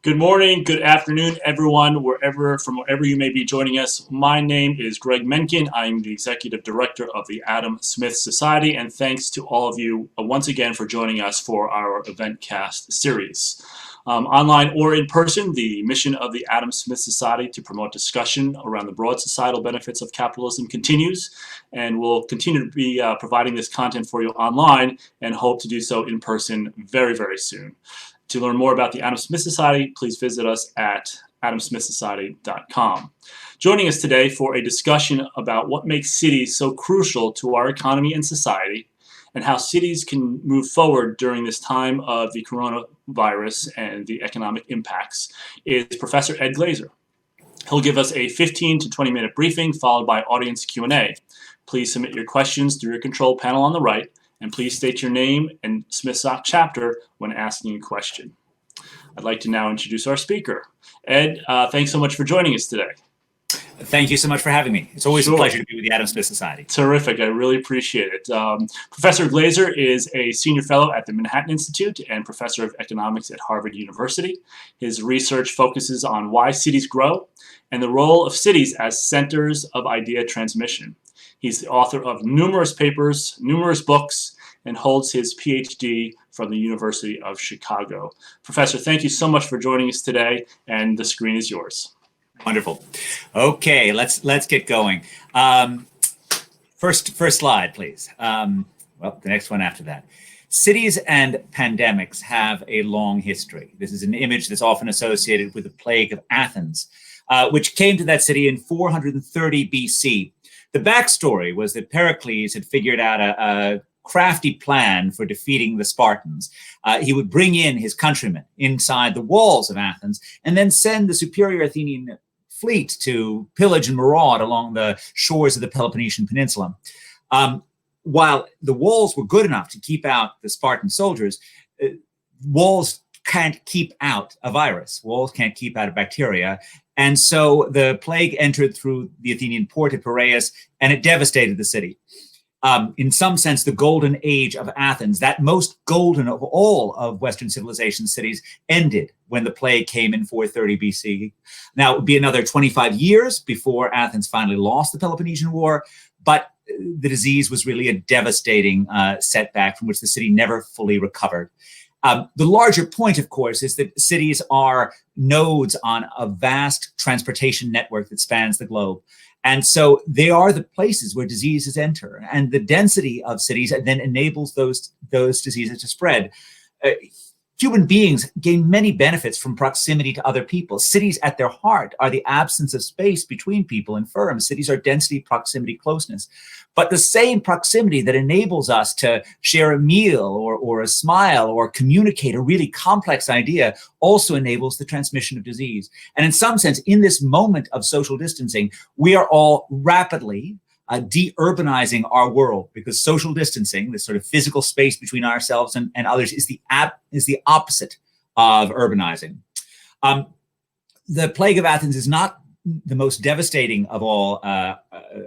Good morning, good afternoon, everyone, from wherever you may be joining us. My name is Greg Mencken. I'm the Executive Director of the Adam Smith Society, and thanks to all of you once again for joining us for our Eventcast series. Online or in person, the mission of the Adam Smith Society to promote discussion around the broad societal benefits of capitalism continues, and we'll continue to be providing this content for you online and hope to do so in person very, very soon. To learn more about the Adam Smith Society, please visit us at adamsmithsociety.com. Joining us today for a discussion about what makes cities so crucial to our economy and society, and how cities can move forward during this time of the coronavirus and the economic impacts, is Professor Ed Glaeser. He'll give us a 15 to 20-minute briefing followed by audience Q&A. Please submit your questions through your control panel on the right, and please state your name and Smith chapter when asking a question. I'd like to now introduce our speaker. Ed, thanks so much for joining us today. Thank you so much for having me. It's always a pleasure to be with the Adam Smith Society. Terrific. I really appreciate it. Professor Glaeser is a senior fellow at the Manhattan Institute and professor of economics at Harvard University. His research focuses on why cities grow and the role of cities as centers of idea transmission. He's the author of numerous papers, numerous books, and holds his PhD from the University of Chicago. Professor, thank you so much for joining us today, and the screen is yours. Wonderful. Okay, let's get going. First slide, please. Well, the next one after that. Cities and pandemics have a long history. This is an image that's often associated with the plague of Athens, which came to that city in 430 BC. The backstory was that Pericles had figured out a crafty plan for defeating the Spartans. He would bring in his countrymen inside the walls of Athens and then send the superior Athenian fleet to pillage and maraud along the shores of the Peloponnesian Peninsula. While the walls were good enough to keep out the Spartan soldiers, walls can't keep out a virus. Walls can't keep out a bacteria. And so the plague entered through the Athenian port at Piraeus, and it devastated the city. In some sense, the golden age of Athens, that most golden of all of Western civilization cities, ended when the plague came in 430 BC. Now, it would be another 25 years before Athens finally lost the Peloponnesian War, but the disease was really a devastating setback from which the city never fully recovered. The larger point, of course, is that cities are nodes on a vast transportation network that spans the globe. And so they are the places where diseases enter. And the density of cities then enables those diseases to spread. Human beings gain many benefits from proximity to other people. Cities at their heart are the absence of space between people and firms. Cities are density, proximity, closeness. But the same proximity that enables us to share a meal or a smile or communicate a really complex idea also enables the transmission of disease. And in some sense, in this moment of social distancing, we are all rapidly de-urbanizing our world, because social distancing, this sort of physical space between ourselves and others, is the opposite of urbanizing. The plague of Athens is not the most devastating of all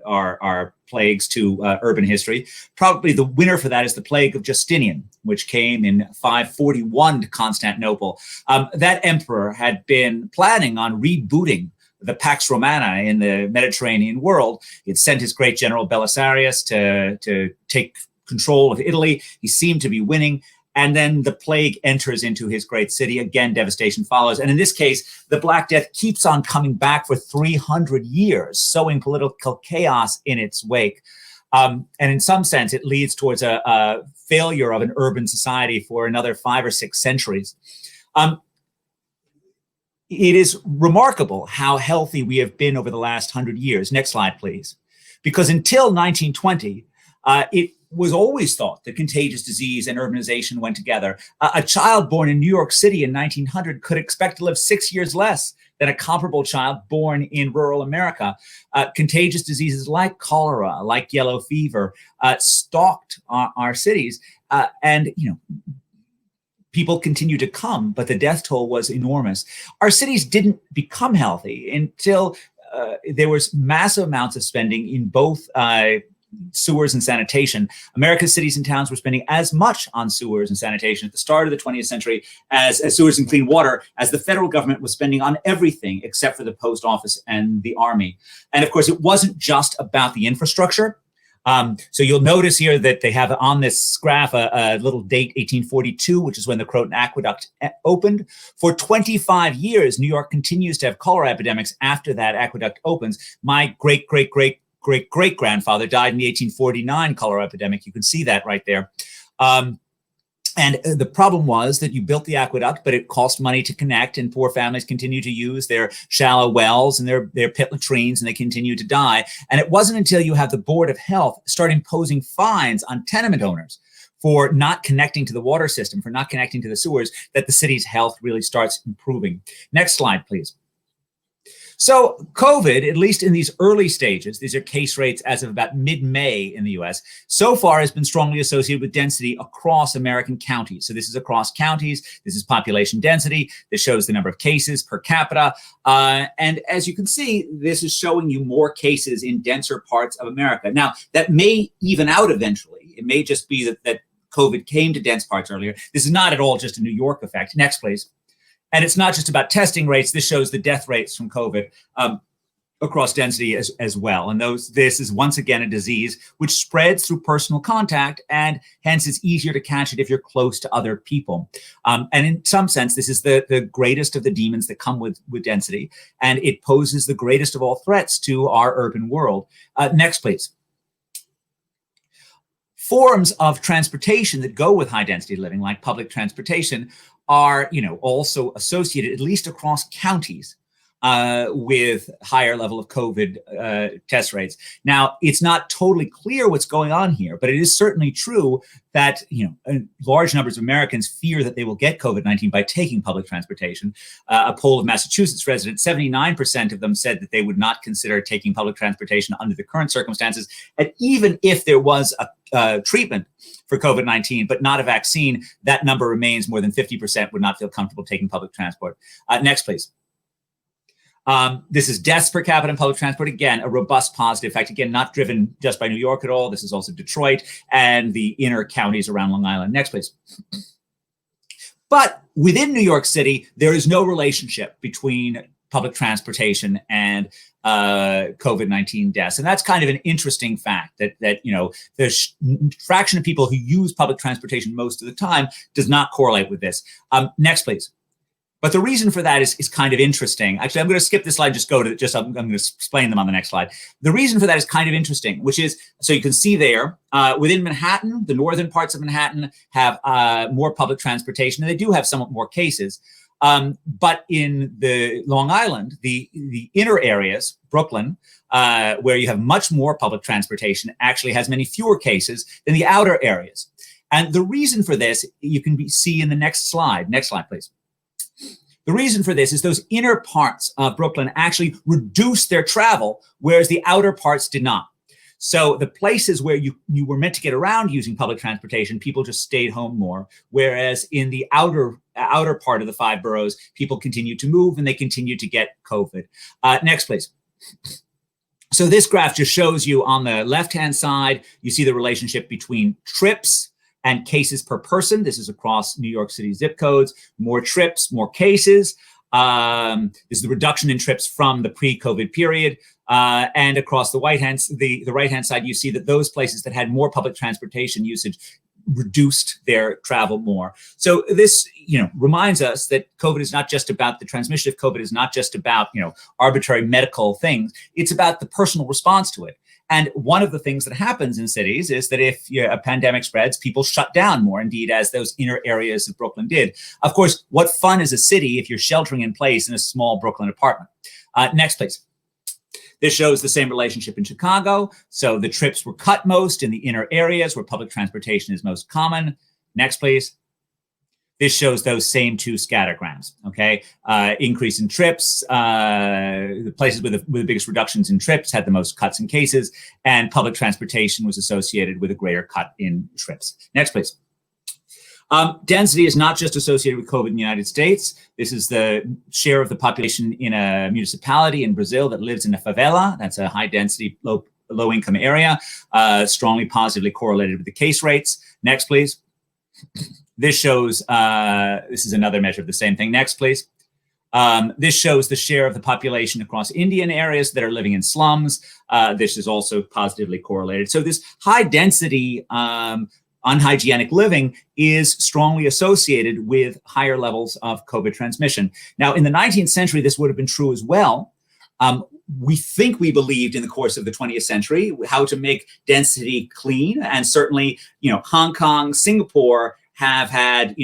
our plagues to urban history. Probably the winner for that is the plague of Justinian, which came in 541 to Constantinople. That emperor had been planning on rebooting the Pax Romana in the Mediterranean world. He had sent his great general Belisarius to take control of Italy. He seemed to be winning. And then the plague enters into his great city. Again, devastation follows. And in this case, the Black Death keeps on coming back for 300 years, sowing political chaos in its wake. And in some sense, it leads towards a failure of an urban society for another 5 or 6 centuries. It is remarkable how healthy we have been over the last 100 years. Next slide, please. Because until 1920, it was always thought that contagious disease and urbanization went together. A child born in New York City in 1900 could expect to live 6 years less than a comparable child born in rural America. Contagious diseases like cholera, like yellow fever, stalked our cities. And, people continue to come, but the death toll was enormous. Our cities didn't become healthy until there was massive amounts of spending in both sewers and sanitation. America's cities and towns were spending as much on sewers and sanitation at the start of the 20th century as sewers and clean water as the federal government was spending on everything except for the post office and the army. And of course, it wasn't just about the infrastructure. So you'll notice here that they have on this graph a little date, 1842, which is when the Croton Aqueduct opened. For 25 years, New York continues to have cholera epidemics after that aqueduct opens. My great-great-great-great-great-grandfather died in the 1849 cholera epidemic. You can see that right there. And the problem was that you built the aqueduct, but it cost money to connect, and poor families continue to use their shallow wells and their pit latrines, and they continue to die. And it wasn't until you have the Board of Health start imposing fines on tenement owners for not connecting to the water system, for not connecting to the sewers, that the city's health really starts improving. Next slide, please. So COVID, at least in these early stages, these are case rates as of about mid-May in the US, so far has been strongly associated with density across American counties. So this is across counties, this is population density, this shows the number of cases per capita. And as you can see, this is showing you more cases in denser parts of America. Now, that may even out eventually. It may just be that COVID came to dense parts earlier. This is not at all just a New York effect. Next, please. And it's not just about testing rates. This shows the death rates from COVID across density as well. And this is once again a disease which spreads through personal contact, and hence it's easier to catch it if you're close to other people. And in some sense, this is the greatest of the demons that come with density, and it poses the greatest of all threats to our urban world. Next, please. Forms of transportation that go with high density living, like public transportation, are, also associated, at least across counties, with higher level of COVID test rates. Now, it's not totally clear what's going on here, but it is certainly true that, large numbers of Americans fear that they will get COVID-19 by taking public transportation. A poll of Massachusetts residents, 79% of them said that they would not consider taking public transportation under the current circumstances. And even if there was a treatment for COVID-19, but not a vaccine, that number remains. More than 50% would not feel comfortable taking public transport. Next, please. This is deaths per capita in public transport. Again, a robust positive effect. Again, not driven just by New York at all. This is also Detroit and the inner counties around Long Island. Next, please. But within New York City, there is no relationship between public transportation and COVID-19 deaths. And that's kind of an interesting fact that the fraction of people who use public transportation most of the time does not correlate with this. Next, please. But the reason for that is kind of interesting. Actually, I'm going to skip this slide, I'm going to explain them on the next slide. The reason for that is kind of interesting, which is, so you can see there, within Manhattan, the northern parts of Manhattan have more public transportation, and they do have somewhat more cases. But in the Long Island, the inner areas, Brooklyn, where you have much more public transportation, actually has many fewer cases than the outer areas. And the reason for this, you can see in the next slide. Next slide, please. The reason for this is those inner parts of Brooklyn actually reduced their travel, whereas the outer parts did not. So the places where you were meant to get around using public transportation, people just stayed home more. Whereas in the outer part of the 5 boroughs, people continued to move and they continued to get COVID. Next, please. So this graph just shows you on the left-hand side, you see the relationship between trips and cases per person. This is across New York City zip codes. More trips, more cases. This is the reduction in trips from the pre-COVID period. And across the right-hand side, you see that those places that had more public transportation usage reduced their travel more. So this, reminds us that COVID is not just about the transmission of COVID is not just about, arbitrary medical things. It's about the personal response to it. And one of the things that happens in cities is that if a pandemic spreads, people shut down more, indeed, as those inner areas of Brooklyn did. Of course, what fun is a city if you're sheltering in place in a small Brooklyn apartment? Next, please. This shows the same relationship in Chicago. So the trips were cut most in the inner areas where public transportation is most common. Next, please. This shows those same 2 scattergrams, okay? Increase in trips, the places with the biggest reductions in trips had the most cuts in cases, and public transportation was associated with a greater cut in trips. Next, please. Density is not just associated with COVID in the United States. This is the share of the population in a municipality in Brazil that lives in a favela. That's a high density, low low-income area, strongly positively correlated with the case rates. Next, please. This shows, this is another measure of the same thing. Next, please. This shows the share of the population across Indian areas that are living in slums. This is also positively correlated. So this high density, unhygienic living is strongly associated with higher levels of COVID transmission. Now, in the 19th century, this would have been true as well. We think we believed in the course of the 20th century how to make density clean. And certainly, Hong Kong, Singapore have had,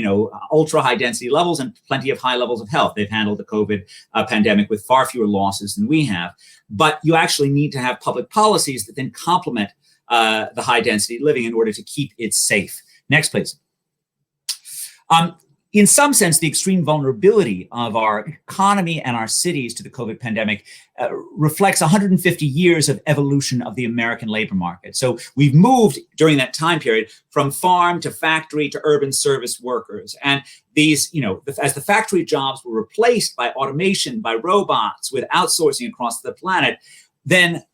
ultra high density levels and plenty of high levels of health. They've handled the COVID pandemic with far fewer losses than we have. But you actually need to have public policies that then complement the high density living in order to keep it safe. Next, please. In some sense, the extreme vulnerability of our economy and our cities to the COVID pandemic reflects 150 years of evolution of the American labor market. So we've moved during that time period from farm to factory to urban service workers. And these, as the factory jobs were replaced by automation, by robots, with outsourcing across the planet, then,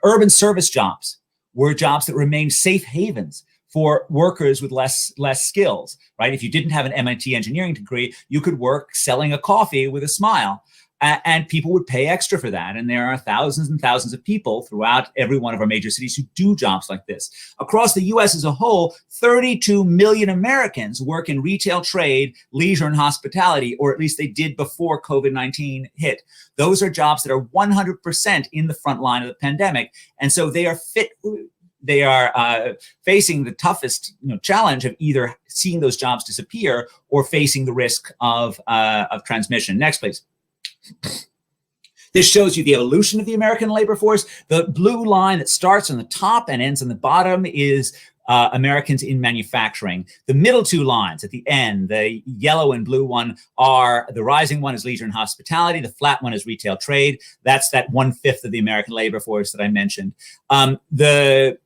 urban service jobs were jobs that remained safe havens for workers with less skills, right? If you didn't have an MIT engineering degree, you could work selling a coffee with a smile, and people would pay extra for that. And there are thousands and thousands of people throughout every one of our major cities who do jobs like this. Across the US as a whole, 32 million Americans work in retail, trade, leisure, and hospitality, or at least they did before COVID-19 hit. Those are jobs that are 100% in the front line of the pandemic. And so they are facing the toughest challenge of either seeing those jobs disappear or facing the risk of transmission. Next, please. This shows you the evolution of the American labor force. The blue line that starts on the top and ends on the bottom is Americans in manufacturing. The middle two lines at the end, the yellow and blue one, the rising one is leisure and hospitality. The flat one is retail trade. That's that 1/5 of the American labor force that I mentioned. The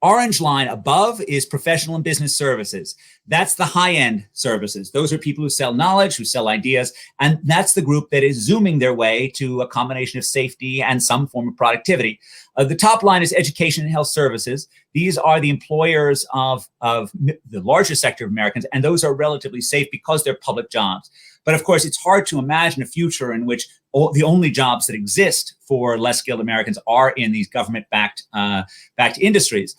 orange line above is professional and business services. That's the high-end services. Those are people who sell knowledge, who sell ideas, and that's the group that is zooming their way to a combination of safety and some form of productivity. The top line is education and health services. These are the employers of the largest sector of Americans, and those are relatively safe because they're public jobs. But of course, it's hard to imagine a future in which the only jobs that exist for less skilled Americans are in these government-backed industries.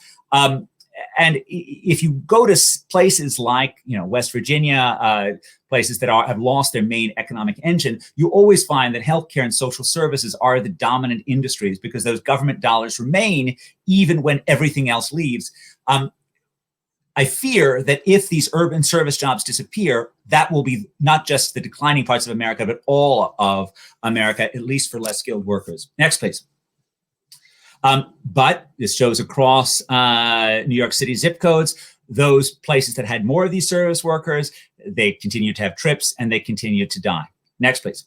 And if you go to places like West Virginia, places that have lost their main economic engine, you always find that healthcare and social services are the dominant industries because those government dollars remain even when everything else leaves. I fear that if these urban service jobs disappear, that will be not just the declining parts of America, but all of America, at least for less skilled workers. Next, please. But this shows across New York City zip codes, those places that had more of these service workers, they continue to have trips and they continue to die. Next, please.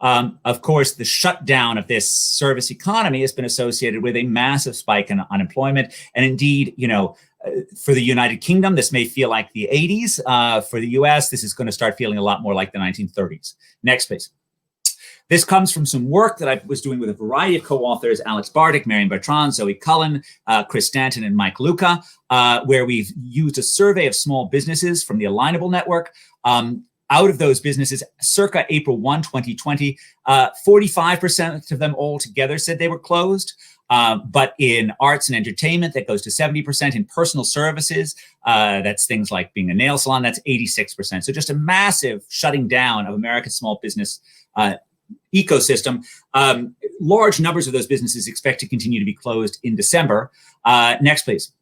Of course, the shutdown of this service economy has been associated with a massive spike in unemployment. And indeed, for the United Kingdom, this may feel like the 80s. For the US, this is going to start feeling a lot more like the 1930s. Next, please. This comes from some work that I was doing with a variety of co-authors, Alex Bartik, Marion Bertrand, Zoe Cullen, Chris Stanton, and Mike Luca, where we've used a survey of small businesses from the Alignable Network. Out of those businesses, circa April 1, 2020, 45% of them all together said they were closed. But in arts and entertainment, that goes to 70%. In personal services, that's things like being a nail salon, that's 86%. So just a massive shutting down of America's small business ecosystem. Large numbers of those businesses expect to continue to be closed in December. Next, please.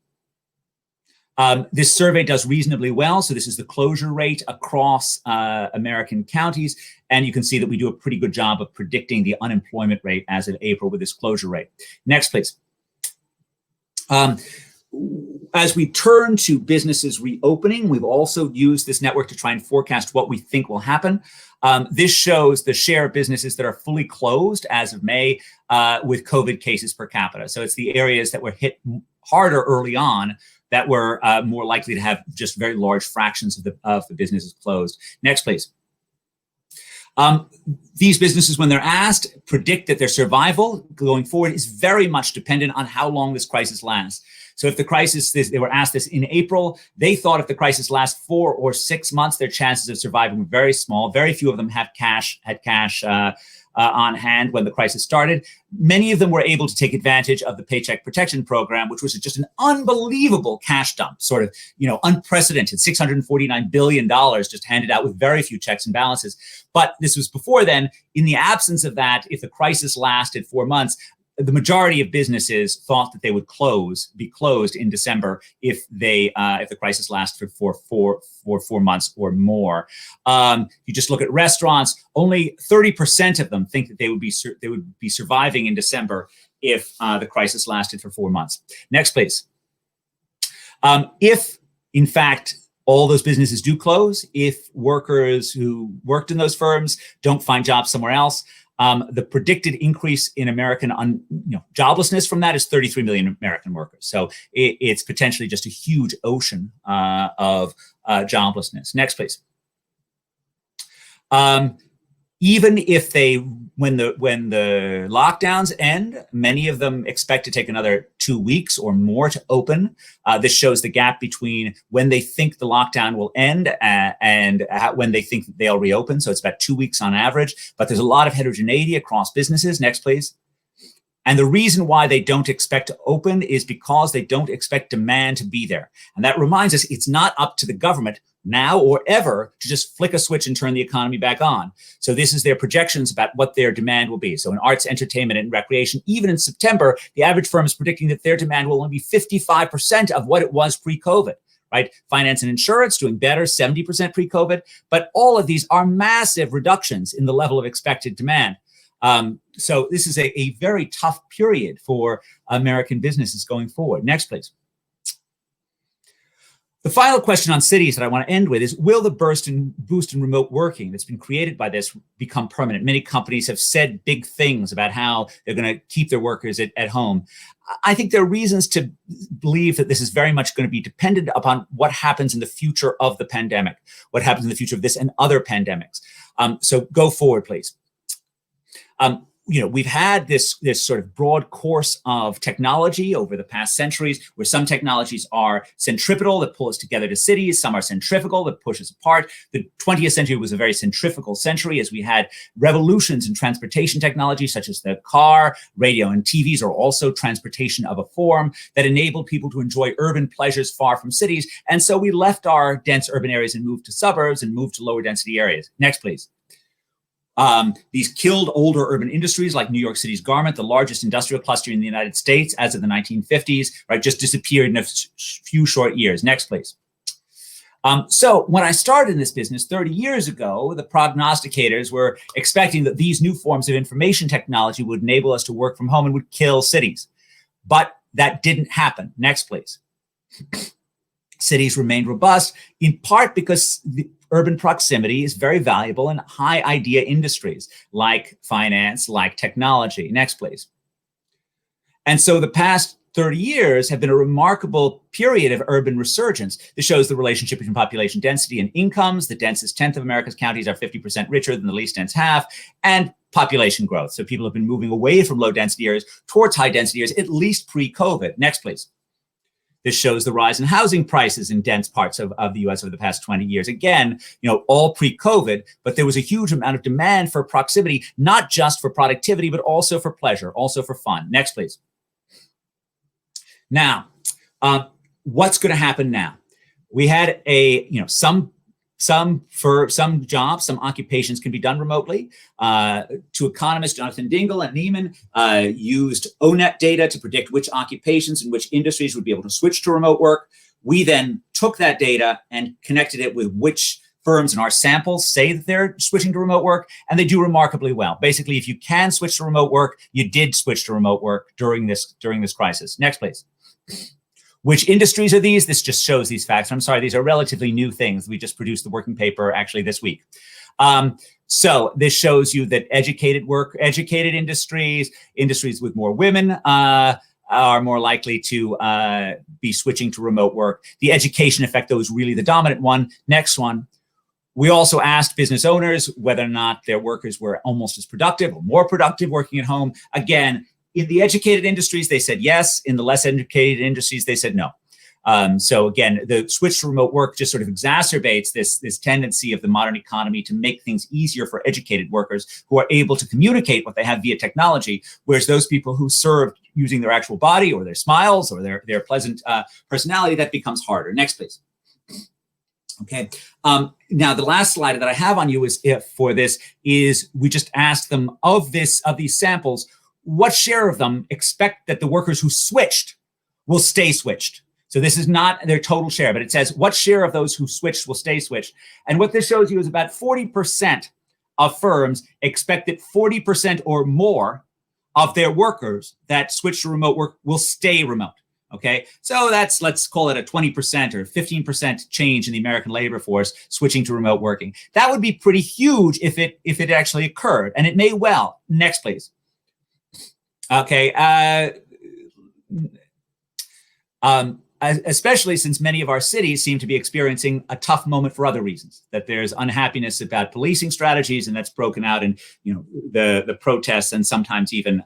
This survey does reasonably well. So this is the closure rate across American counties. And you can see that we do a pretty good job of predicting the unemployment rate as of April with this closure rate. Next, please. As we turn to businesses reopening, we've also used this network to try and forecast what we think will happen. This shows the share of businesses that are fully closed as of May with COVID cases per capita. So it's the areas that were hit harder early on that were more likely to have just very large fractions of the businesses closed. Next, please. These businesses, when they're asked, predict that their survival going forward is very much dependent on how long this crisis lasts. So if the crisis, they were asked this in April, they thought if the crisis lasts 4 or 6 months, their chances of surviving were very small. Very few of them had cash on hand when the crisis started. Many of them were able to take advantage of the Paycheck Protection Program, which was just an unbelievable cash dump, sort of, unprecedented, $649 billion just handed out with very few checks and balances. But this was before then. In the absence of that, if the crisis lasted 4 months, the majority of businesses thought that they would be closed in December if the crisis lasted for 4 months or more. You just look at restaurants; only 30% of them think that they would be surviving in December if the crisis lasted for 4 months. Next, please. If in fact all those businesses do close, if workers who worked in those firms don't find jobs somewhere else, the predicted increase in American joblessness from that is 33 million American workers. So it's potentially just a huge ocean of joblessness. Next, please. Even if when the lockdowns end, many of them expect to take another 2 weeks or more to open. This shows the gap between when they think the lockdown will end and when they think that they'll reopen. So it's about 2 weeks on average, but there's a lot of heterogeneity across businesses. Next, please. And the reason why they don't expect to open is because they don't expect demand to be there. And that reminds us, it's not up to the government now or ever to just flick a switch and turn the economy back on. So this is their projections about what their demand will be. So in arts, entertainment, and recreation, even in September, the average firm is predicting that their demand will only be 55% of what it was pre-COVID, right? Finance and insurance doing better, 70% pre-COVID. But all of these are massive reductions in the level of expected demand. So this is a very tough period for American businesses going forward. Next, please. The final question on cities that I want to end with is, will the boost in remote working that's been created by this become permanent? Many companies have said big things about how they're going to keep their workers at home. I think there are reasons to believe that this is very much going to be dependent upon what happens in the future of the pandemic, what happens in the future of this and other pandemics. So go forward, please. We've had this sort of broad course of technology over the past centuries, where some technologies are centripetal that pull us together to cities, some are centrifugal that push us apart. The 20th century was a very centrifugal century, as we had revolutions in transportation technology, such as the car. Radio and TVs are also transportation of a form that enabled people to enjoy urban pleasures far from cities. And so we left our dense urban areas and moved to suburbs and moved to lower density areas. Next, please. These killed older urban industries like New York City's garment, the largest industrial cluster in the United States as of the 1950s, right, just disappeared in a few short years. Next, please. So when I started in this business 30 years ago, the prognosticators were expecting that these new forms of information technology would enable us to work from home and would kill cities. But that didn't happen. Next, please. Cities remained robust, in part because the urban proximity is very valuable in high idea industries like finance, like technology. Next, please. And so the past 30 years have been a remarkable period of urban resurgence. This shows the relationship between population density and incomes. The densest tenth of America's counties are 50% richer than the least dense half, and population growth. So people have been moving away from low density areas towards high density areas, at least pre-COVID. Next, please. This shows the rise in housing prices in dense parts of the US over the past 20 years. Again, all pre-COVID, but there was a huge amount of demand for proximity, not just for productivity, but also for pleasure, also for fun. Next, please. Now, what's going to happen now? We had some jobs, some occupations can be done remotely. Two economists, Jonathan Dingle and Neiman, used ONET data to predict which occupations and which industries would be able to switch to remote work. We then took that data and connected it with which firms in our samples say that they're switching to remote work, and they do remarkably well. Basically, if you can switch to remote work, you did switch to remote work during this crisis. Next, please. Which industries are these? This just shows these facts. I'm sorry, these are relatively new things. We just produced the working paper actually this week. So this shows you that educated industries with more women are more likely to be switching to remote work. The education effect, though, is really the dominant one. Next one. We also asked business owners whether or not their workers were almost as productive or more productive working at home. Again, in the educated industries, they said yes. In the less educated industries, they said no. So again, the switch to remote work just sort of exacerbates this tendency of the modern economy to make things easier for educated workers who are able to communicate what they have via technology, whereas those people who serve using their actual body or their smiles or their pleasant personality, that becomes harder. Next, please. Okay. Now, the last slide that I have on you is we just asked them of these samples, what share of them expect that the workers who switched will stay switched? So this is not their total share, but it says what share of those who switched will stay switched. And what this shows you is about 40% of firms expect that 40% or more of their workers that switch to remote work will stay remote. Okay, so let's call it a 20% or 15% change in the American labor force switching to remote working. That would be pretty huge if it actually occurred, and it may well. Next, please. Okay. Especially since many of our cities seem to be experiencing a tough moment for other reasons, that there's unhappiness about policing strategies, and that's broken out in the protests and sometimes even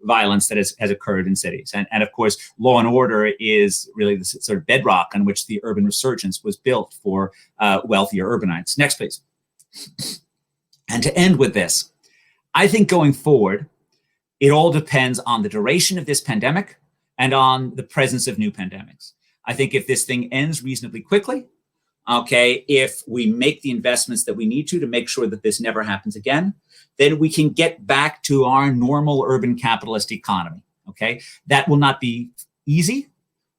violence that has occurred in cities. And of course, law and order is really the sort of bedrock on which the urban resurgence was built for wealthier urbanites. Next, please. And to end with this, I think going forward, it all depends on the duration of this pandemic and on the presence of new pandemics. I think if this thing ends reasonably quickly, okay, if we make the investments that we need to make sure that this never happens again, then we can get back to our normal urban capitalist economy, okay? That will not be easy.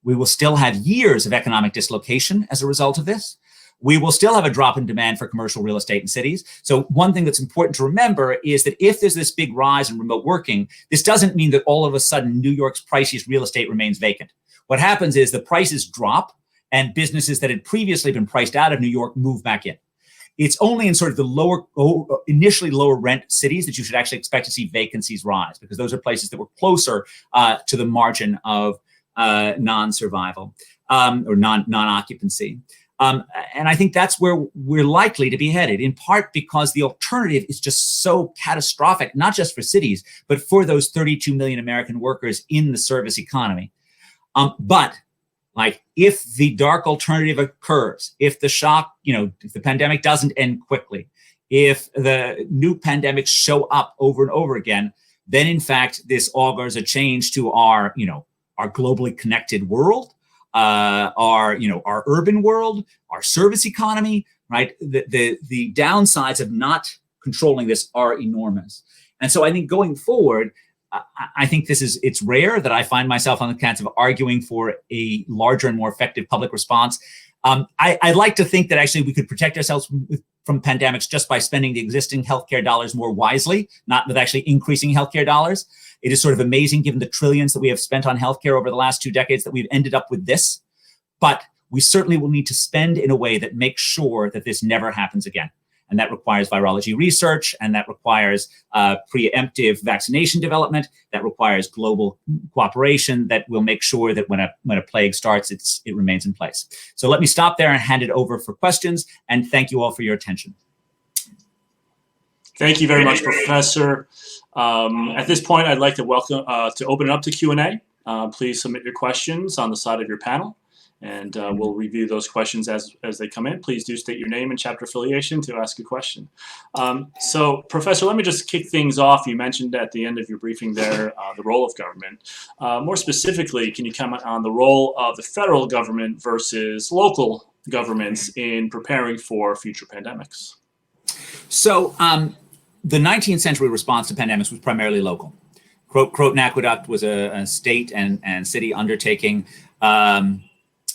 We will still have years of economic dislocation as a result of this. We will still have a drop in demand for commercial real estate in cities. So one thing that's important to remember is that if there's this big rise in remote working, this doesn't mean that all of a sudden New York's priciest real estate remains vacant. What happens is the prices drop and businesses that had previously been priced out of New York move back in. It's only in sort of the initially lower rent cities that you should actually expect to see vacancies rise, because those are places that were closer to the margin of non-survival or non-occupancy. And I think that's where we're likely to be headed, in part because the alternative is just so catastrophic, not just for cities, but for those 32 million American workers in the service economy. But like, if the dark alternative occurs, if the shock, if the pandemic doesn't end quickly, if the new pandemics show up over and over again, then in fact, this augurs a change to our globally connected world, our urban world, our service economy, right? The downsides of not controlling this are enormous. And so I think going forward, I think it's rare that I find myself on the cants of arguing for a larger and more effective public response. I like to think that actually we could protect ourselves from pandemics just by spending the existing healthcare dollars more wisely, not with actually increasing healthcare dollars. It is sort of amazing, given the trillions that we have spent on healthcare over the last 2 decades, that we've ended up with this. But we certainly will need to spend in a way that makes sure that this never happens again. And that requires virology research, and that requires preemptive vaccination development, that requires global cooperation that will make sure that when a plague starts, it remains in place. So let me stop there and hand it over for questions, and thank you all for your attention. Thank you very much, Professor. At this point, I'd like to open it up to Q&A. Please submit your questions on the side of your panel, and we'll review those questions as they come in. Please do state your name and chapter affiliation to ask a question. So, Professor, let me just kick things off. You mentioned at the end of your briefing there the role of government. More specifically, can you comment on the role of the federal government versus local governments in preparing for future pandemics? So, the 19th century response to pandemics was primarily local. Croton Aqueduct was a state and city undertaking.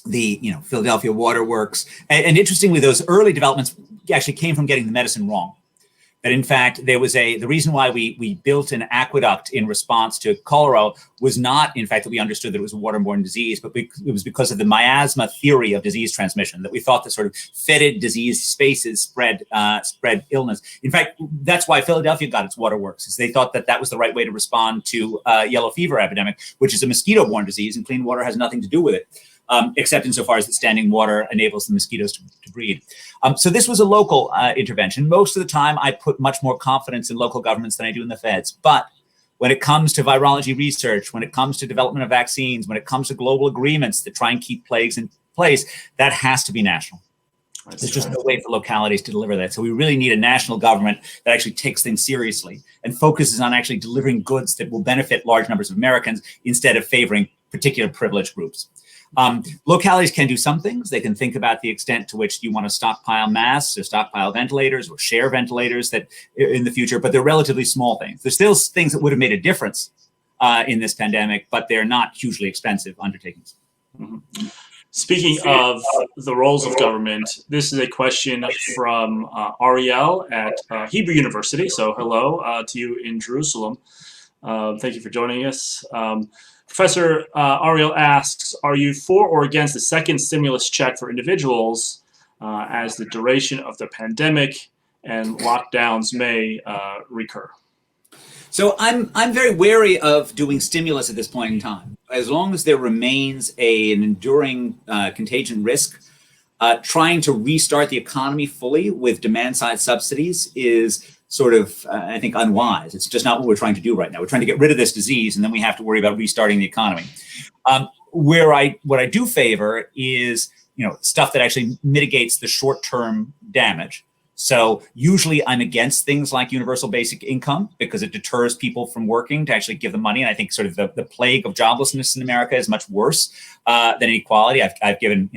The Philadelphia Waterworks, and interestingly, those early developments actually came from getting the medicine wrong. That in fact, there was the reason why we built an aqueduct in response to cholera was not, in fact, that we understood that it was a waterborne disease, but it was because of the miasma theory of disease transmission, that we thought that sort of fetid disease spaces spread illness. In fact, that's why Philadelphia got its waterworks, is they thought that was the right way to respond to yellow fever epidemic, which is a mosquito-borne disease, and clean water has nothing to do with it. except insofar as the standing water enables the mosquitoes to breed. So this was a local intervention. Most of the time, I put much more confidence in local governments than I do in the feds. But when it comes to virology research, when it comes to development of vaccines, when it comes to global agreements that try and keep plagues in place, that has to be national. There's just no way for localities to deliver that. So we really need a national government that actually takes things seriously and focuses on actually delivering goods that will benefit large numbers of Americans instead of favoring particular privileged groups. Localities can do some things. They can think about the extent to which you want to stockpile masks or stockpile ventilators or share ventilators that in the future, but they're relatively small things. There's still things that would have made a difference in this pandemic, but they're not hugely expensive undertakings. Mm-hmm. Speaking of the roles of government, this is a question from Ariel at Hebrew University. So hello to you in Jerusalem. Thank you for joining us. Professor Ariel asks, are you for or against the second stimulus check for individuals as the duration of the pandemic and lockdowns may recur? So I'm very wary of doing stimulus at this point in time. As long as there remains an enduring contagion risk, trying to restart the economy fully with demand-side subsidies is sort of, I think, unwise. It's just not what we're trying to do right now. We're trying to get rid of this disease, and then we have to worry about restarting the economy. What I do favor is, stuff that actually mitigates the short-term damage. So usually I'm against things like universal basic income because it deters people from working to actually give them money. And I think sort of the plague of joblessness in America is much worse than inequality. I've given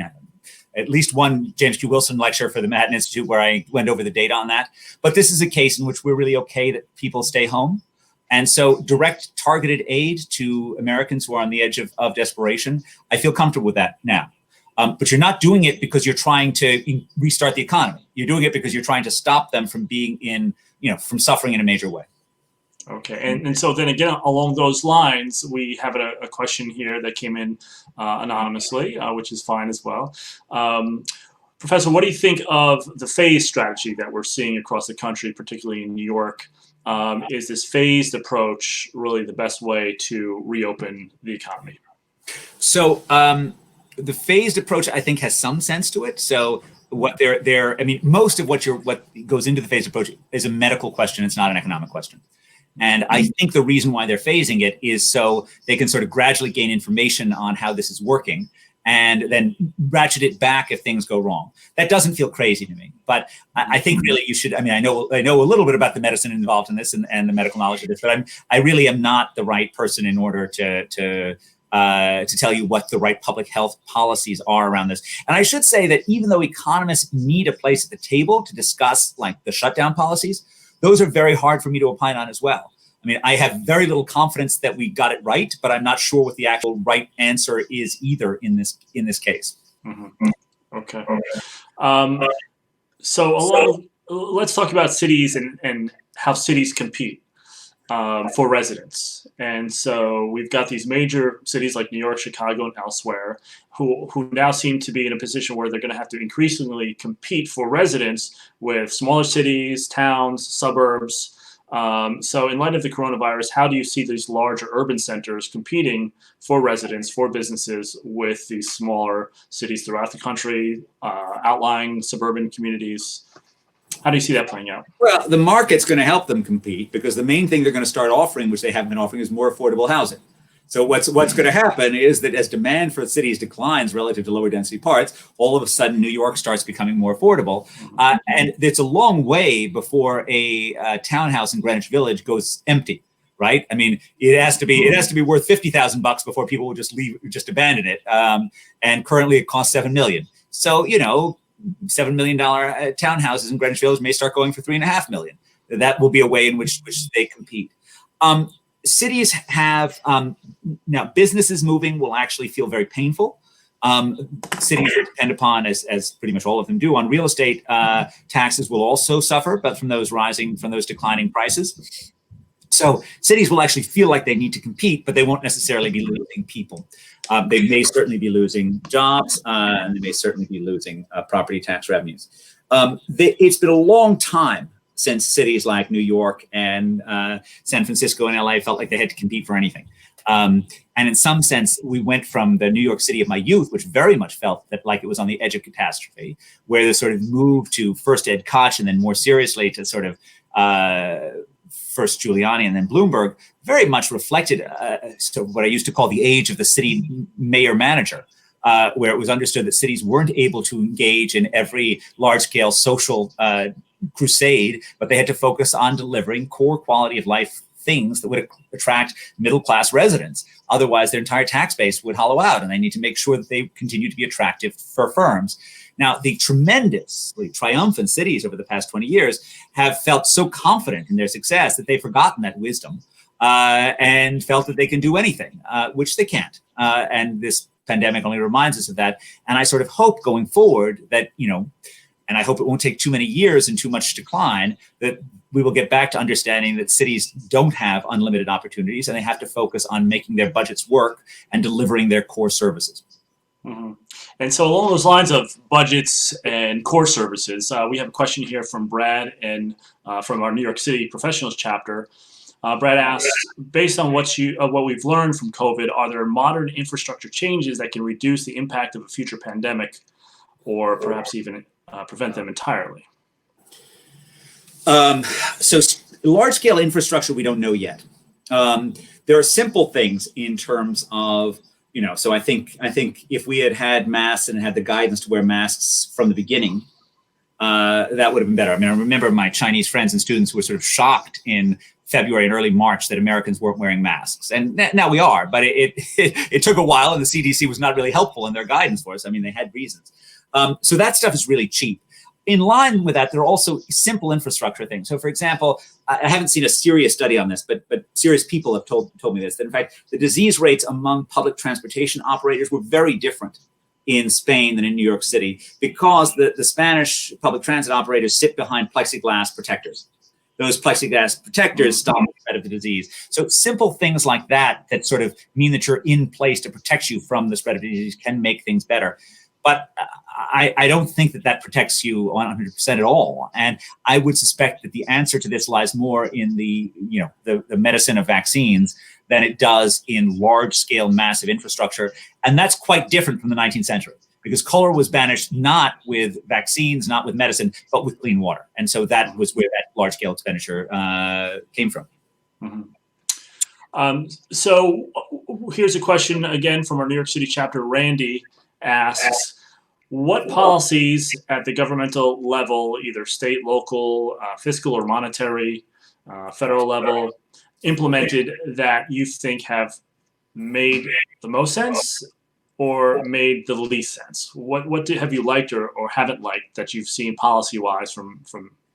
at least one James Q. Wilson lecture for the Manhattan Institute where I went over the data on that. But this is a case in which we're really okay that people stay home. And so direct targeted aid to Americans who are on the edge of desperation, I feel comfortable with that now. But you're not doing it because you're trying to restart the economy. You're doing it because you're trying to stop them from being from suffering in a major way. Okay, and so then again, along those lines, we have a question here that came in anonymously, which is fine as well. Professor, what do you think of the phase strategy that we're seeing across the country, particularly in New York? Is this phased approach really the best way to reopen the economy? So the phased approach, I think, has some sense to it. So what most of what goes into the phased approach is a medical question. It's not an economic question. And I think the reason why they're phasing it is so they can sort of gradually gain information on how this is working and then ratchet it back if things go wrong. That doesn't feel crazy to me, but I think really you should. I mean, I know a little bit about the medicine involved in this and the medical knowledge of this, but I really am not the right person in order to tell you what the right public health policies are around this. And I should say that even though economists need a place at the table to discuss like the shutdown policies, those are very hard for me to opine on as well. I mean, I have very little confidence that we got it right, but I'm not sure what the actual right answer is either in this case. Mm-hmm. Okay. Let's talk about cities and how cities compete for residents. And so we've got these major cities like New York, Chicago, and elsewhere who now seem to be in a position where they're going to have to increasingly compete for residents with smaller cities, towns, suburbs. So in light of the coronavirus, how do you see these larger urban centers competing for residents, for businesses with these smaller cities throughout the country, outlying suburban communities? How do you see that playing out? Well, the market's going to help them compete because the main thing they're going to start offering, which they haven't been offering, is more affordable housing. So what's going to happen is that as demand for cities declines relative to lower density parts, all of a sudden New York starts becoming more affordable. And it's a long way before a townhouse in Greenwich Village goes empty, right? I mean, it has to be worth $50,000 before people will just abandon it. And currently it costs $7 million. So, $7 million townhouses in Greenwich Village may start going for $3.5 million. That will be a way in which they compete. Cities have now businesses moving will actually feel very painful. Cities depend upon, as pretty much all of them do, on real estate. Taxes will also suffer, but from those declining prices. So cities will actually feel like they need to compete, but they won't necessarily be losing people. They may certainly be losing jobs, and they may certainly be losing property tax revenues. It's been a long time since cities like New York and San Francisco and LA felt like they had to compete for anything. And in some sense, we went from the New York City of my youth, which very much felt that like it was on the edge of catastrophe, where the sort of move to first Ed Koch and then more seriously to sort of first Giuliani and then Bloomberg, very much reflected so what I used to call the age of the city mayor-manager, where it was understood that cities weren't able to engage in every large-scale social crusade, but they had to focus on delivering core quality of life things that would attract middle-class residents. Otherwise, their entire tax base would hollow out, and they need to make sure that they continue to be attractive for firms. Now, the tremendously triumphant cities over the past 20 years have felt so confident in their success that they've forgotten that wisdom and felt that they can do anything, which they can't. And this pandemic only reminds us of that. And I sort of hope going forward that, and I hope it won't take too many years and too much decline, that we will get back to understanding that cities don't have unlimited opportunities and they have to focus on making their budgets work and delivering their core services. Mm-hmm. And so along those lines of budgets and core services, we have a question here from Brad and from our New York City professionals chapter. Brad asks, based on what we've learned from COVID, are there modern infrastructure changes that can reduce the impact of a future pandemic or perhaps even prevent them entirely? So large-scale infrastructure, we don't know yet. There are simple things in terms of, so I think if we had masks and had the guidance to wear masks from the beginning, that would have been better. I mean, I remember my Chinese friends and students who were sort of shocked in February and early March that Americans weren't wearing masks. And now we are, but it took a while and the CDC was not really helpful in their guidance for us. I mean, they had reasons. So that stuff is really cheap. In line with that, there are also simple infrastructure things. So, for example, I haven't seen a serious study on this, but serious people have told me this, that in fact, the disease rates among public transportation operators were very different in Spain than in New York City because the Spanish public transit operators sit behind plexiglass protectors. Those plexiglass protectors stop the spread of the disease. So simple things like that sort of mean that you're in place to protect you from the spread of disease can make things better. But I don't think that protects you 100% at all. And I would suspect that the answer to this lies more in the medicine of vaccines than it does in large-scale, massive infrastructure. And that's quite different from the 19th century because cholera was banished not with vaccines, not with medicine, but with clean water. And so that was where that large-scale expenditure came from. Mm-hmm. So here's a question again from our New York City chapter. Randy asks, what policies at the governmental level, either state, local, fiscal or monetary, federal level, implemented that you think have made the most sense or made the least sense? What have you liked or haven't liked that you've seen policy-wise from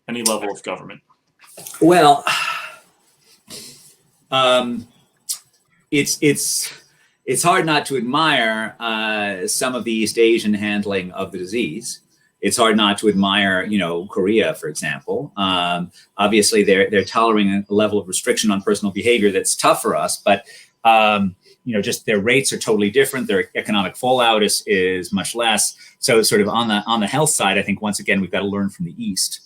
any level of government? Well, it's hard not to admire some of the East Asian handling of the disease. It's hard not to admire, Korea, for example. Obviously, they're tolerating a level of restriction on personal behavior that's tough for us, but just their rates are totally different. Their economic fallout is much less. So, sort of on the health side, I think once again we've got to learn from the East.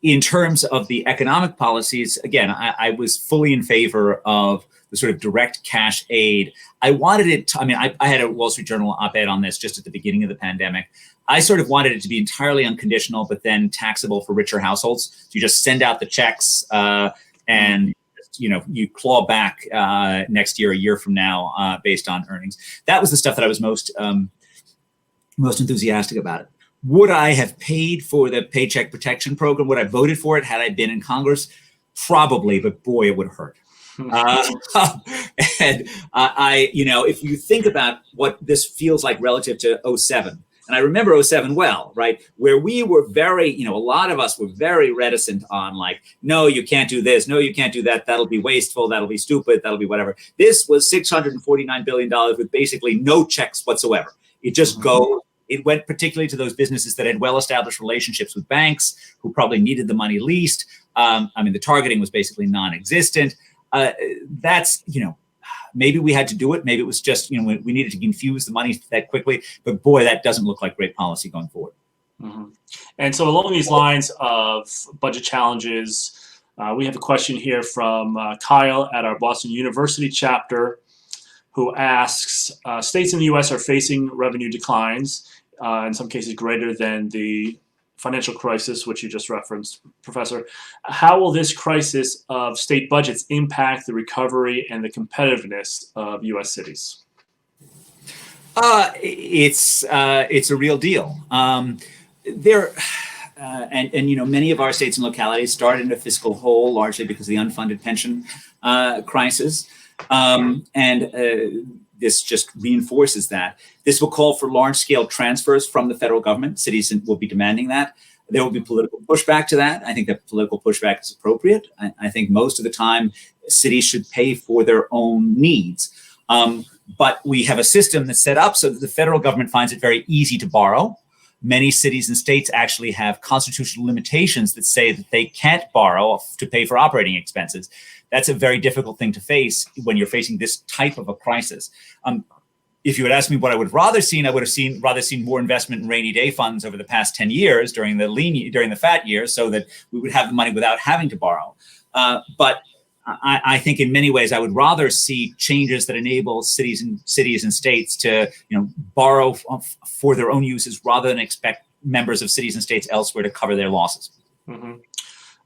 In terms of the economic policies, again, I was fully in favor of the sort of direct cash aid. I wanted it I had a Wall Street Journal op-ed on this just at the beginning of the pandemic. I sort of wanted it to be entirely unconditional, but then taxable for richer households. So you just send out the checks and you claw back next year, a year from now, based on earnings. That was the stuff that I was most enthusiastic about it. Would I have paid for the Paycheck Protection Program? Would I have voted for it had I been in Congress? Probably, but boy, it would hurt. And if you think about what this feels like relative to 2007, and I remember 2007 well, right, where we were very, a lot of us were very reticent on no, you can't do this, no, you can't do that, that'll be wasteful, that'll be stupid, that'll be whatever. This was $649 billion with basically no checks whatsoever. It just goes. It went particularly to those businesses that had well-established relationships with banks who probably needed the money least. The targeting was basically non-existent. That's, maybe we had to do it. Maybe it was just, we needed to infuse the money that quickly. But boy, that doesn't look like great policy going forward. Mm-hmm. And so along these lines of budget challenges, we have a question here from Kyle at our Boston University chapter. who asks, states in the U.S. are facing revenue declines, in some cases greater than the financial crisis, which you just referenced, Professor. How will this crisis of state budgets impact the recovery and the competitiveness of U.S. cities? It's a real deal. Many of our states and localities started in a fiscal hole largely because of the unfunded pension crisis. This just reinforces that. This will call for large-scale transfers from the federal government. Cities will be demanding that. There will be political pushback to that. I think that political pushback is appropriate. I think most of the time cities should pay for their own needs. But we have a system that's set up so that the federal government finds it very easy to borrow. Many cities and states actually have constitutional limitations that say that they can't borrow to pay for operating expenses. That's a very difficult thing to face when you're facing this type of a crisis. If you had asked me what I would have rather seen, I would have rather seen more investment in rainy day funds over the past 10 years during the fat years, so that we would have the money without having to borrow. But I think in many ways I would rather see changes that enable cities and states to borrow for their own uses rather than expect members of cities and states elsewhere to cover their losses. Mm-hmm.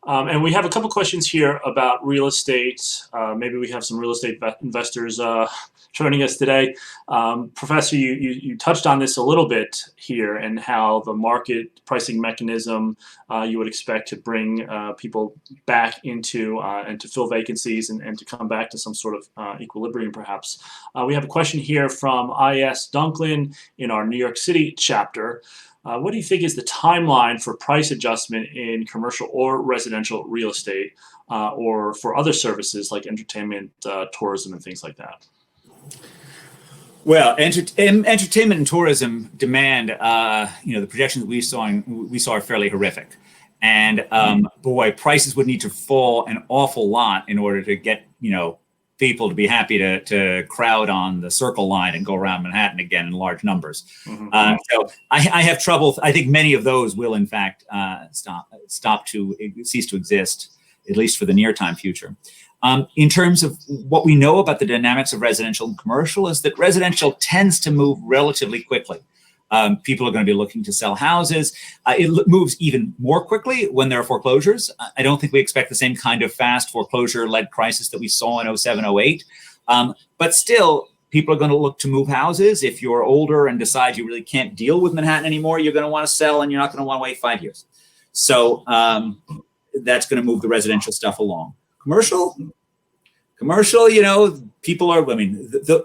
And we have a couple questions here about real estate. Maybe we have some real estate investors joining us today. Professor, you touched on this a little bit here, and how the market pricing mechanism you would expect to bring people back into and to fill vacancies and to come back to some sort of equilibrium, perhaps. We have a question here from I.S. Dunklin in our New York City chapter. What do you think is the timeline for price adjustment in commercial or residential real estate, or for other services like entertainment, tourism, and things like that? Well, entertainment and tourism demand, the projections we saw are fairly horrific. And prices would need to fall an awful lot in order to get, people to be happy to crowd on the Circle Line and go around Manhattan again in large numbers. Mm-hmm. So I have trouble. I think many of those will, in fact, cease to exist, at least for the near-time future. In terms of what we know about the dynamics of residential and commercial, is that residential tends to move relatively quickly. People are going to be looking to sell houses. It moves even more quickly when there are foreclosures. I don't think we expect the same kind of fast foreclosure-led crisis that we saw in 07, 08. But still, people are going to look to move houses. If you're older and decide you really can't deal with Manhattan anymore, you're going to want to sell, and you're not going to want to wait 5 years. So that's going to move the residential stuff along. Commercial, people are,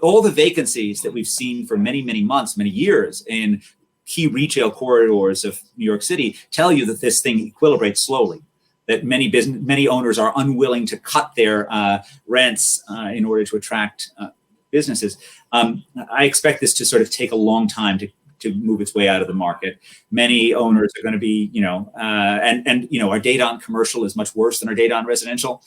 all the vacancies that we've seen for many, many months, many years in key retail corridors of New York City tell you that this thing equilibrates slowly, that many owners are unwilling to cut their rents in order to attract businesses. I expect this to sort of take a long time to move its way out of the market. Many owners are going to be, our data on commercial is much worse than our data on residential.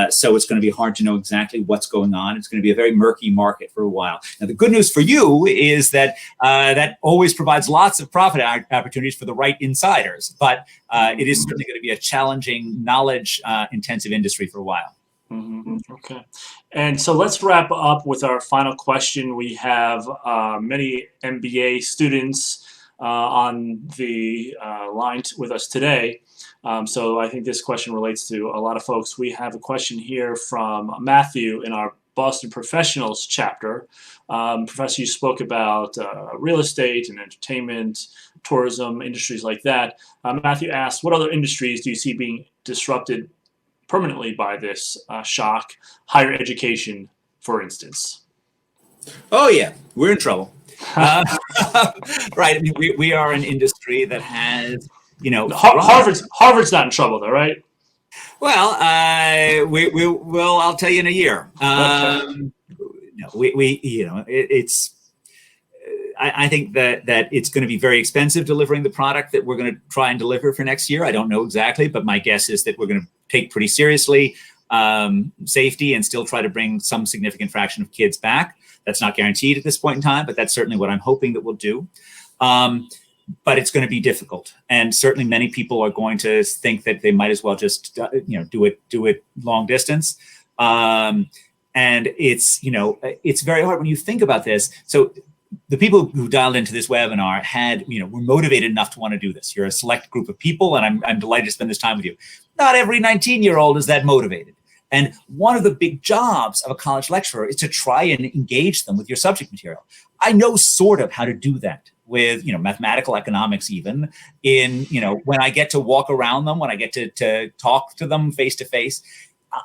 So it's going to be hard to know exactly what's going on. It's going to be a very murky market for a while. Now, the good news for you is that that always provides lots of profit opportunities for the right insiders. But it is certainly going to be a challenging, knowledge-intensive industry for a while. Mm-hmm. Okay. And so let's wrap up with our final question. We have many MBA students on the line with us today. So I think this question relates to a lot of folks. We have a question here from Matthew in our Boston Professionals chapter. Professor, you spoke about real estate and entertainment, tourism, industries like that. Matthew asked, what other industries do you see being disrupted permanently by this shock? Higher education, for instance. Oh yeah, we're in trouble. Right. I mean, we are an industry that has, Harvard's not in trouble, though, right? Well, I'll tell you in a year. It's. I think that it's going to be very expensive delivering the product that we're going to try and deliver for next year. I don't know exactly, but my guess is that we're going to take pretty seriously safety and still try to bring some significant fraction of kids back. That's not guaranteed at this point in time, but that's certainly what I'm hoping that we'll do. But it's going to be difficult, and certainly many people are going to think that they might as well just do it long distance. And it's, it's very hard when you think about this. So the people who dialed into this webinar were motivated enough to want to do this. You're a select group of people, and I'm delighted to spend this time with you. Not every 19-year-old is that motivated. And one of the big jobs of a college lecturer is to try and engage them with your subject material. I know sort of how to do that with, mathematical economics, even when I get to walk around them, when I get to talk to them face to face.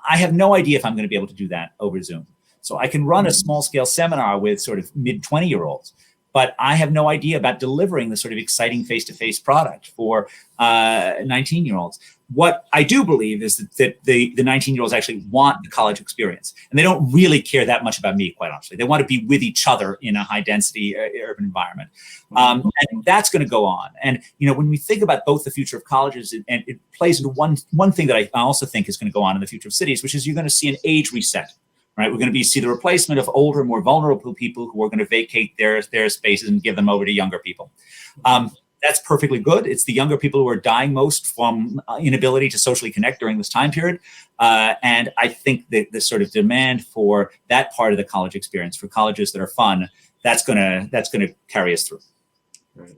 I have no idea if I'm going to be able to do that over Zoom. So I can run a small scale seminar with sort of mid 20-year-olds, but I have no idea about delivering the sort of exciting face-to-face product for 19-year-olds. What I do believe is that the 19-year-olds actually want the college experience, and they don't really care that much about me, quite honestly. They want to be with each other in a high-density urban environment, and that's going to go on. And when we think about both the future of colleges, and it plays into one thing that I also think is going to go on in the future of cities, which is you're going to see an age reset. Right, we're going to see the replacement of older, more vulnerable people who are going to vacate their spaces and give them over to younger people. That's perfectly good. It's the younger people who are dying most from inability to socially connect during this time period. And I think that the sort of demand for that part of the college experience, for colleges that are fun, that's going to carry us through. Right.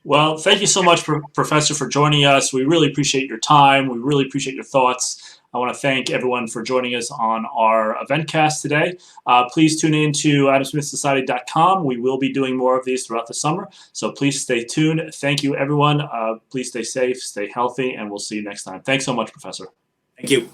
Well, thank you so much, Professor, for joining us. We really appreciate your time. We really appreciate your thoughts. I want to thank everyone for joining us on our Eventcast today. Please tune in to adamsmithsociety.com. We will be doing more of these throughout the summer, so please stay tuned. Thank you, everyone. Please stay safe, stay healthy, and we'll see you next time. Thanks so much, Professor. Thank you.